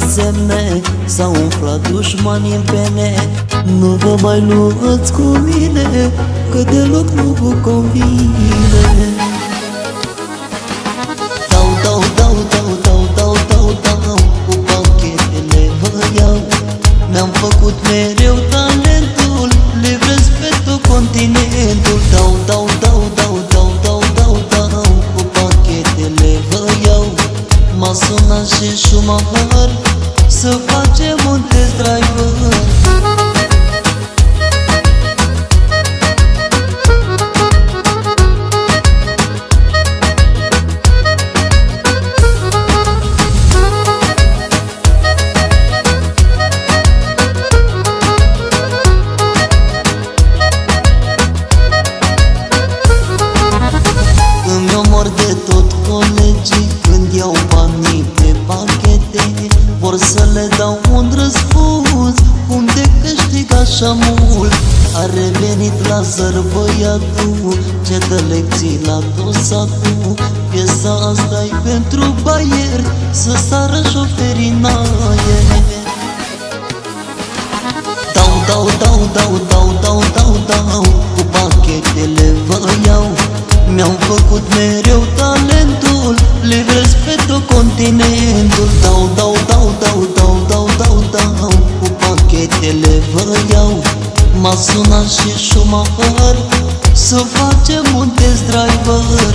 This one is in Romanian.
semne, s-au umflat dușmanii în pene. Nu vă mai luați cu mine, că deloc nu vă convine. Dau, cu pachetele vă iau. Mi-am făcut mereu talentul, livrez pe tot continentul. Dau, cu pachetele vă iau. M-a sunat și Schumacher să facem un test driver. Îmi omor de tot colegii când iau banii pe pachete. Vor să le dau un răspuns, cum de câștig așa mult. A revenit la țăr băiatul, ce dă lecții la tot satul. Piesa asta-i pentru baieri, să sară șoferii în aer. Dau, cu pachetele vă iau. Mi-am făcut mereu talentul, livrez pe tot continentul. Dau, cu pachetele vă iau. M-a sunat și Schumacher să facem un test driver.